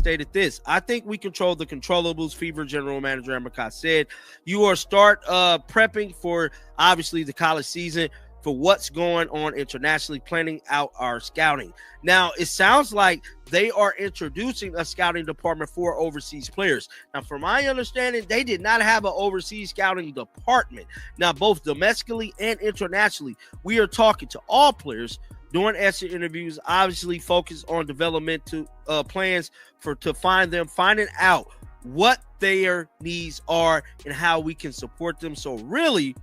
stated this: I think we control the controllables. Fever general manager Amber Cox said, "You are start prepping for obviously the college season, for what's going on internationally, planning out our scouting." Now, it sounds like they are introducing a scouting department for overseas players. Now, from my understanding, they did not have an overseas scouting department. Now, both domestically and internationally, we are talking to all players, doing exit interviews, obviously focus on developmental plans to finding out what their needs are and how we can support them. So really,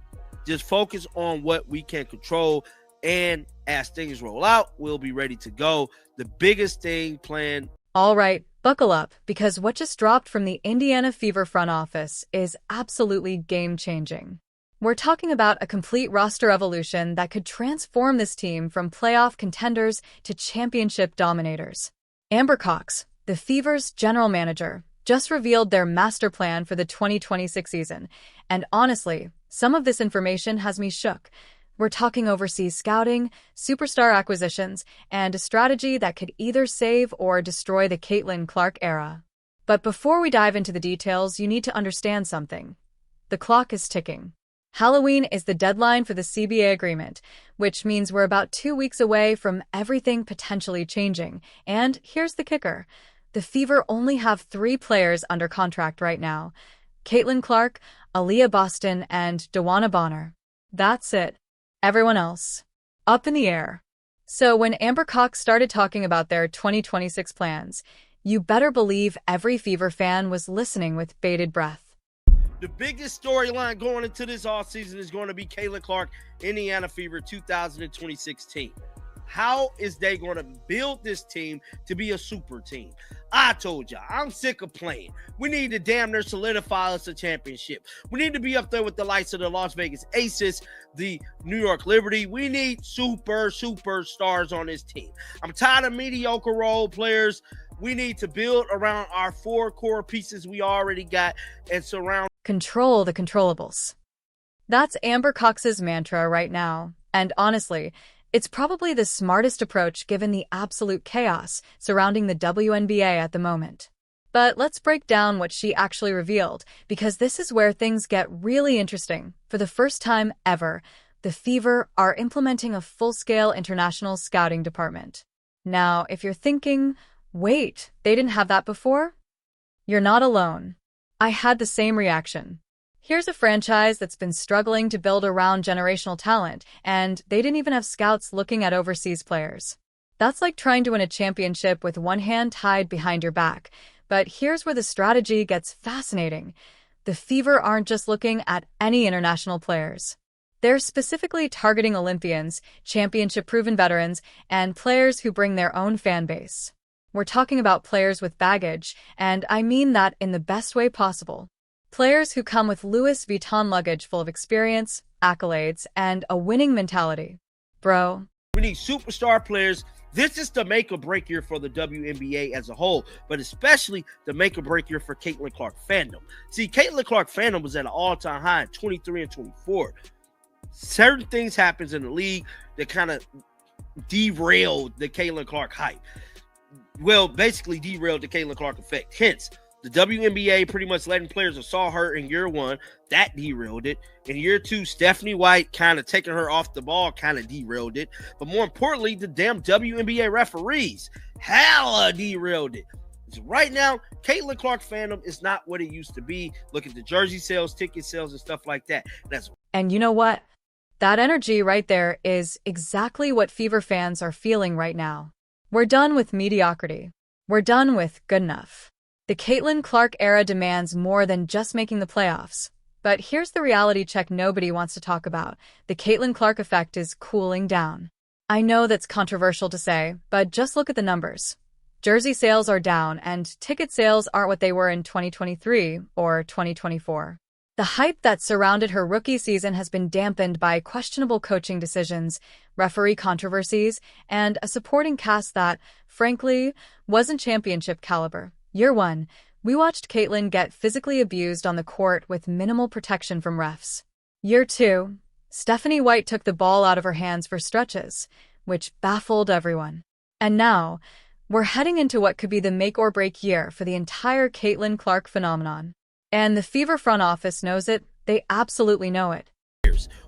just focus on what we can control, and as things roll out, we'll be ready to go. The biggest thing planned. All right, buckle up, because what just dropped from the Indiana Fever front office is absolutely game-changing. We're talking about a complete roster evolution that could transform this team from playoff contenders to championship dominators. Amber Cox, the Fever's general manager, just revealed their master plan for the 2026 season, and honestly, some of this information has me shook. We're talking overseas scouting, superstar acquisitions, and a strategy that could either save or destroy the Caitlin Clark era. But before we dive into the details, you need to understand something. The clock is ticking. Halloween is the deadline for the CBA agreement, which means we're about 2 weeks away from everything potentially changing. And here's the kicker. The Fever only have 3 players under contract right now: Caitlin Clark, Aaliyah Boston, and Dawana Bonner. That's it. Everyone else, up in the air. So when Amber Cox started talking about their 2026 plans, you better believe every Fever fan was listening with bated breath. The biggest storyline going into this offseason is going to be Caitlin Clark, Indiana Fever 2026 team. How is they going to build this team to be a super team? I told y'all, I'm sick of playing. We need to damn near solidify us a championship. We need to be up there with the likes of the Las Vegas Aces, the New York Liberty. We need superstars on this team. I'm tired of mediocre role players. We need to build around our 4 core pieces we already got and surround. Control the controllables. That's Amber Cox's mantra right now. And honestly, it's probably the smartest approach given the absolute chaos surrounding the WNBA at the moment. But let's break down what she actually revealed, because this is where things get really interesting. For the first time ever, the Fever are implementing a full-scale international scouting department. Now, if you're thinking, wait, they didn't have that before? You're not alone. I had the same reaction. Here's a franchise that's been struggling to build around generational talent, and they didn't even have scouts looking at overseas players. That's like trying to win a championship with one hand tied behind your back. But here's where the strategy gets fascinating. The Fever aren't just looking at any international players. They're specifically targeting Olympians, championship-proven veterans, and players who bring their own fan base. We're talking about players with baggage, and I mean that in the best way possible. Players who come with Louis Vuitton luggage full of experience, accolades, and a winning mentality. Bro. We need superstar players. This is the make or break year for the WNBA as a whole, but especially the make or break year for Caitlin Clark fandom. See, Caitlin Clark fandom was at an all-time high in 23 and 24. Certain things happens in the league that kind of derailed the Caitlin Clark hype. Well, basically derailed the Caitlin Clark effect. Hence, the WNBA pretty much letting players that saw her in year 1, that derailed it. In year 2, Stephanie White kind of taking her off the ball kind of derailed it. But more importantly, the damn WNBA referees hella derailed it. So right now, Caitlin Clark fandom is not what it used to be. Look at the jersey sales, ticket sales, and stuff like that. And you know what? That energy right there is exactly what Fever fans are feeling right now. We're done with mediocrity. We're done with good enough. The Caitlin Clark era demands more than just making the playoffs. But here's the reality check nobody wants to talk about. The Caitlin Clark effect is cooling down. I know that's controversial to say, but just look at the numbers. Jersey sales are down, and ticket sales aren't what they were in 2023 or 2024. The hype that surrounded her rookie season has been dampened by questionable coaching decisions, referee controversies, and a supporting cast that, frankly, wasn't championship caliber. Year 1, we watched Caitlin get physically abused on the court with minimal protection from refs. Year 2, Stephanie White took the ball out of her hands for stretches, which baffled everyone. And now, We're heading into what could be the make-or-break year for the entire Caitlin Clark phenomenon. And the Fever front office knows it. They absolutely know it.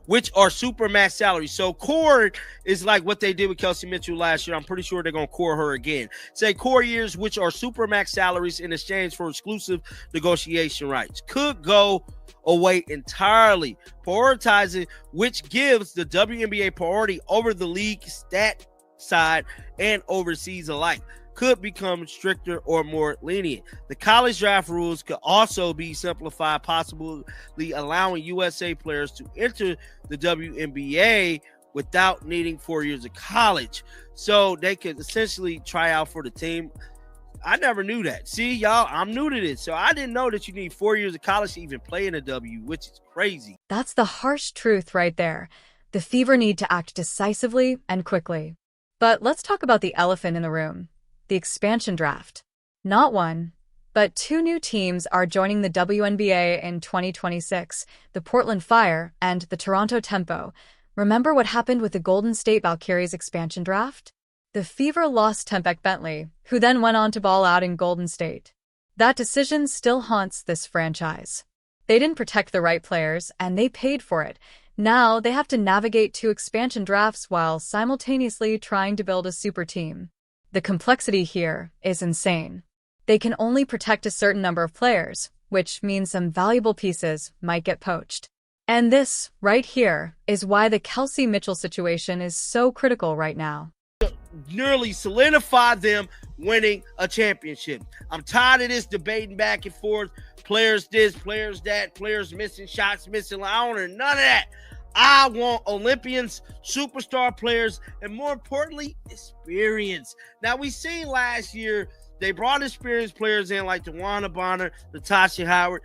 Which are supermax salaries. So core is like what they did with Kelsey Mitchell last year. I'm pretty sure they're going to core her again. Say core years, which are supermax salaries in exchange for exclusive negotiation rights. Could go away entirely, prioritizing which gives the WNBA priority over the league stat side and overseas alike. Could become stricter or more lenient. The college draft rules could also be simplified, possibly allowing USA players to enter the WNBA without needing 4 years of college. So they could essentially try out for the team. I never knew that. See, y'all, I'm new to this. So I didn't know that you need 4 years of college to even play in the W, which is crazy. That's the harsh truth right there. The Fever need to act decisively and quickly. But let's talk about the elephant in the room. The expansion draft. Not one, but two new teams are joining the WNBA in 2026, the Portland Fire and the Toronto Tempo. Remember what happened with the Golden State Valkyries expansion draft? The Fever lost Tempek Bentley, who then went on to ball out in Golden State. That decision still haunts this franchise. They didn't protect the right players, and they paid for it. Now they have to navigate two expansion drafts while simultaneously trying to build a super team. The complexity here is insane. They can only protect a certain number of players, which means some valuable pieces might get poached. And this, right here, is why the Kelsey Mitchell situation is so critical right now. Nearly solidified them winning a championship. I'm tired of this debating back and forth. Players this, players that, players missing shots, missing. I don't want none of that. I want Olympians, superstar players, and more importantly, experience. Now, we seen last year, they brought experienced players in like DeWanna Bonner, Natasha Howard.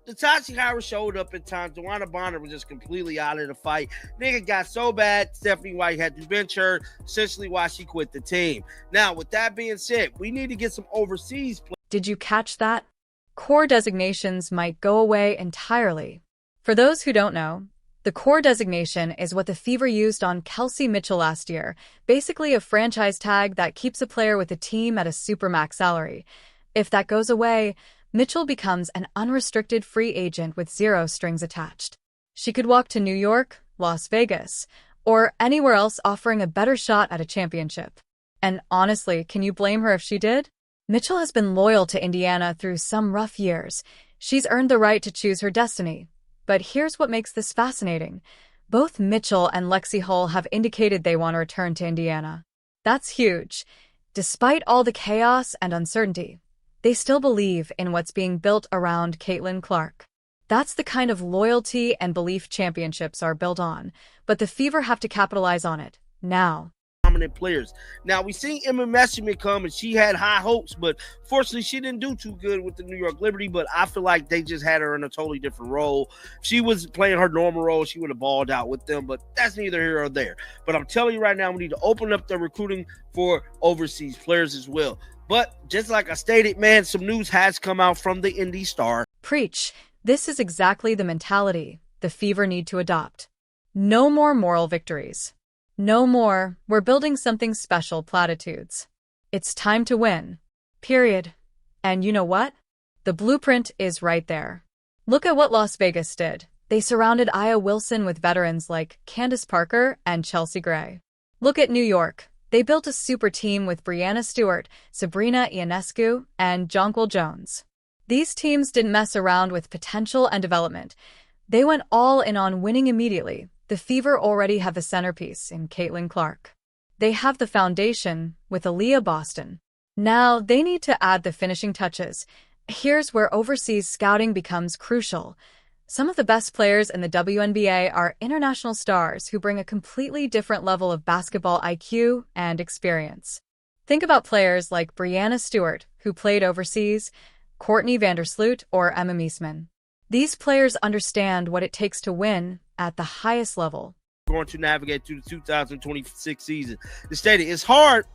Natasha Howard showed up at times. DeWanna Bonner was just completely out of the fight. Nigga got so bad, Stephanie White had to bench her, essentially why she quit the team. Now, with that being said, we need to get some overseas players. Did you catch that? Core designations might go away entirely. For those who don't know, the core designation is what the Fever used on Kelsey Mitchell last year, basically a franchise tag that keeps a player with a team at a supermax salary. If that goes away, Mitchell becomes an unrestricted free agent with zero strings attached. She could walk to New York, Las Vegas, or anywhere else offering a better shot at a championship. And honestly, can you blame her if she did? Mitchell has been loyal to Indiana through some rough years. She's earned the right to choose her destiny. But here's what makes this fascinating. Both Mitchell and Lexi Hull have indicated they want to return to Indiana. That's huge. Despite all the chaos and uncertainty, they still believe in what's being built around Caitlin Clark. That's the kind of loyalty and belief championships are built on, but the Fever have to capitalize on it, now. Dominant players. Now, we seen Emma Messerschmidt come, and she had high hopes, but fortunately, she didn't do too good with the New York Liberty, but I feel like they just had her in a totally different role. If she was playing her normal role, she would have balled out with them, but that's neither here or there. But I'm telling you right now, we need to open up the recruiting for overseas players as well. But just like I stated, man, some news has come out from the Indy Star. Preach. This is exactly the mentality the Fever need to adopt. No more moral victories. No more, we're building something special platitudes. It's time to win. Period. And you know what? The blueprint is right there. Look at what Las Vegas did. They surrounded Aya Wilson with veterans like Candace Parker and Chelsea Gray. Look at New York. They built a super team with Brianna Stewart, Sabrina Ionescu, and Jonquil Jones. These teams didn't mess around with potential and development. They went all in on winning immediately. The Fever already have the centerpiece in Caitlin Clark. They have the foundation with Aaliyah Boston. Now they need to add the finishing touches. Here's where overseas scouting becomes crucial. Some of the best players in the WNBA are international stars who bring a completely different level of basketball IQ and experience. Think about players like Brianna Stewart, who played overseas, Courtney Vandersloot, or Emma Meesman. These players understand what it takes to win at the highest level. Going to navigate through the 2026 season. The stated it's hard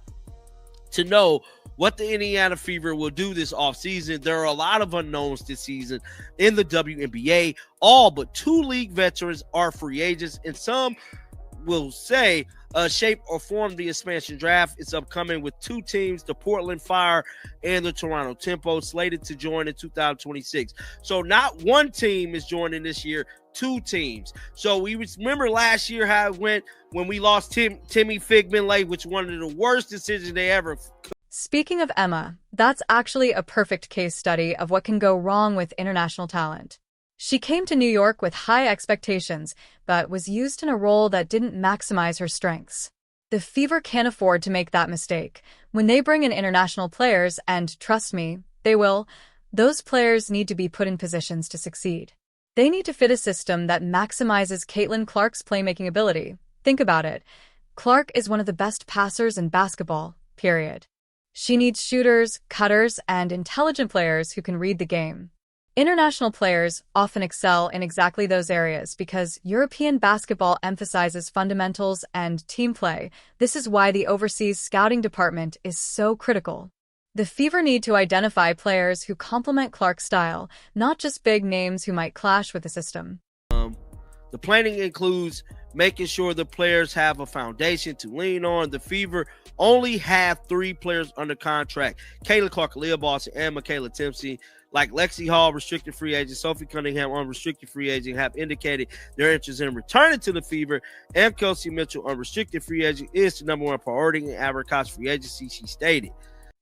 to know what the Indiana Fever will do this offseason. There are a lot of unknowns this season in the WNBA. All but 2 league veterans are free agents, and some will say, shape or form the expansion draft. It's upcoming with 2 teams, the Portland Fire and the Toronto Tempo, slated to join in 2026. So not one team is joining this year, 2 teams. So we remember last year how it went when we lost Timmy Figman-Lake, which was one of the worst decisions they ever. Speaking of Emma, that's actually a perfect case study of what can go wrong with international talent. She came to New York with high expectations, but was used in a role that didn't maximize her strengths. The Fever can't afford to make that mistake. When they bring in international players, and trust me, they will, those players need to be put in positions to succeed. They need to fit a system that maximizes Caitlin Clark's playmaking ability. Think about it. Clark is one of the best passers in basketball, period. She needs shooters, cutters, and intelligent players who can read the game. International players often excel in exactly those areas because European basketball emphasizes fundamentals and team play. This is why the overseas scouting department is so critical. The Fever need to identify players who complement Clark's style, not just big names who might clash with the system. The planning includes making sure the players have a foundation to lean on. The Fever only have 3 players under contract: Caitlin Clark, Aaliyah Boston, and Michaela Timpson. Like Lexi Hall, restricted free agent, Sophie Cunningham, unrestricted free agent, have indicated their interest in returning to the Fever, and Kelsey Mitchell, unrestricted free agent, is the #1 priority in Abercrombie's free agency, she stated.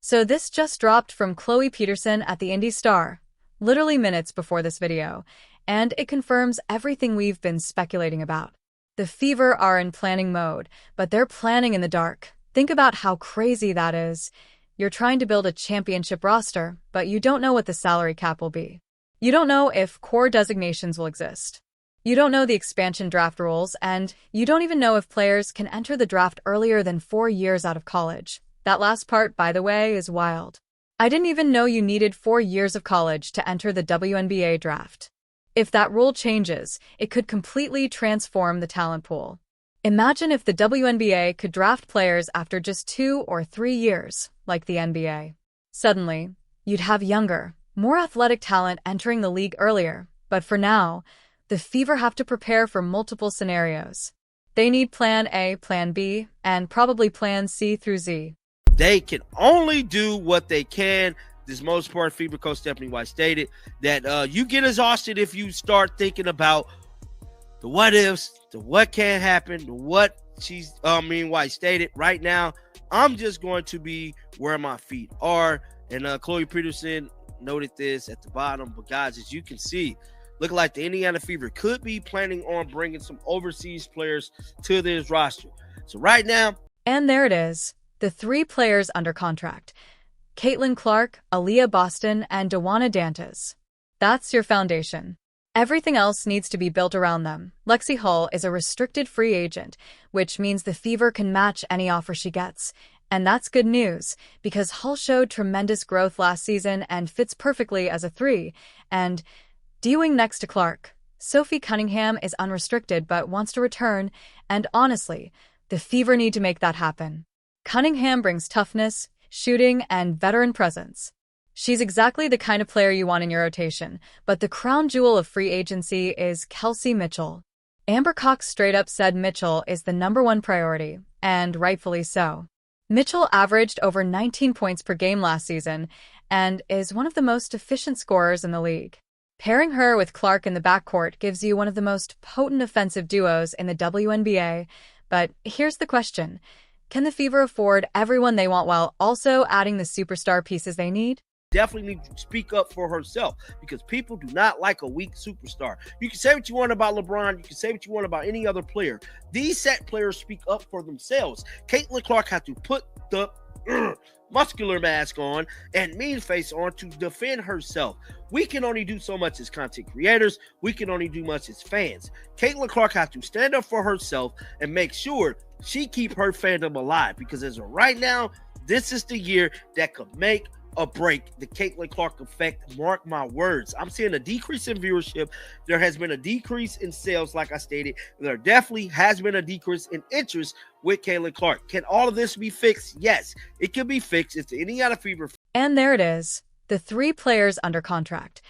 So this just dropped from Chloe Peterson at the Indy Star, literally minutes before this video, and it confirms everything we've been speculating about. The Fever are in planning mode, but they're planning in the dark. Think about how crazy that is. You're trying to build a championship roster, but you don't know what the salary cap will be. You don't know if core designations will exist. You don't know the expansion draft rules, and you don't even know if players can enter the draft earlier than 4 years out of college. That last part, by the way, is wild. I didn't even know you needed 4 years of college to enter the WNBA draft. If that rule changes, it could completely transform the talent pool. Imagine if the WNBA could draft players after just 2 or 3 years, like the NBA. Suddenly, you'd have younger, more athletic talent entering the league earlier. But for now, the Fever have to prepare for multiple scenarios. They need Plan A, Plan B, and probably Plan C through Z. They can only do what they can. This most part, Fever coach Stephanie White stated that you get exhausted if you start thinking about the what ifs, the what can happen, the what White stated. Right now, I'm just going to be where my feet are. And Chloe Peterson noted this at the bottom. But guys, as you can see, look like the Indiana Fever could be planning on bringing some overseas players to this roster. So right now. And there it is. The 3 players under contract: Caitlin Clark, Aaliyah Boston, and Dawana Dantas. That's your foundation. Everything else needs to be built around them. Lexi Hull is a restricted free agent, which means the Fever can match any offer she gets. And that's good news, because Hull showed tremendous growth last season and fits perfectly as a 3. And Dewing next to Clark. Sophie Cunningham is unrestricted but wants to return, and honestly, the Fever need to make that happen. Cunningham brings toughness, shooting, and veteran presence. She's exactly the kind of player you want in your rotation, but the crown jewel of free agency is Kelsey Mitchell. Amber Cox straight up said Mitchell is the #1 priority, and rightfully so. Mitchell averaged over 19 points per game last season and is one of the most efficient scorers in the league. Pairing her with Clark in the backcourt gives you one of the most potent offensive duos in the WNBA. But here's the question. Can the Fever afford everyone they want while also adding the superstar pieces they need? Definitely need to speak up for herself, because people do not like a weak superstar. You can say what you want about LeBron. You can say what you want about any other player. These set players speak up for themselves. Caitlin Clark had to put the muscular mask on and mean face on to defend herself. We can only do so much as content creators. We can only do much as fans. Caitlin Clark has to stand up for herself and make sure she keep her fandom alive, because as of right now, this is the year that could make or break the Caitlin Clark effect. Mark my words. I'm seeing a decrease in viewership. There has been a decrease in sales, like I stated. There definitely has been a decrease in interest with Caitlin Clark. Can all of this be fixed? Yes, it can be fixed if the Indiana Fever. And there it is. The 3 players under contract: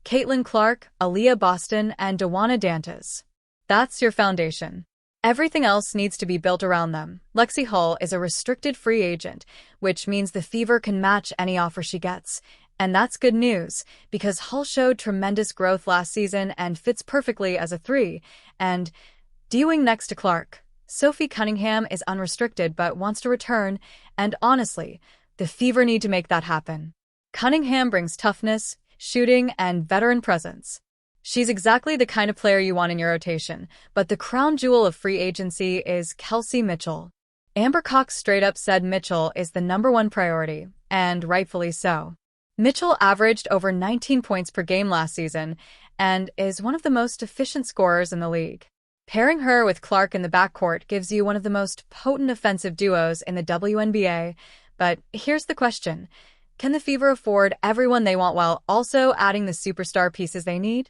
Caitlin Clark, Aaliyah Boston, and Dawana Dantas. That's your foundation. Everything else needs to be built around them. Lexi Hull is a restricted free agent, which means the Fever can match any offer she gets. And that's good news, because Hull showed tremendous growth last season and fits perfectly as a 3. And Dewing next to Clark. Sophie Cunningham is unrestricted but wants to return, and honestly, the Fever need to make that happen. Cunningham brings toughness, shooting, and veteran presence. She's exactly the kind of player you want in your rotation, but the crown jewel of free agency is Kelsey Mitchell. Amber Cox straight up said Mitchell is the #1 priority, and rightfully so. Mitchell averaged over 19 points per game last season and is one of the most efficient scorers in the league. Pairing her with Clark in the backcourt gives you one of the most potent offensive duos in the WNBA, but here's the question. Can the Fever afford everyone they want while also adding the superstar pieces they need?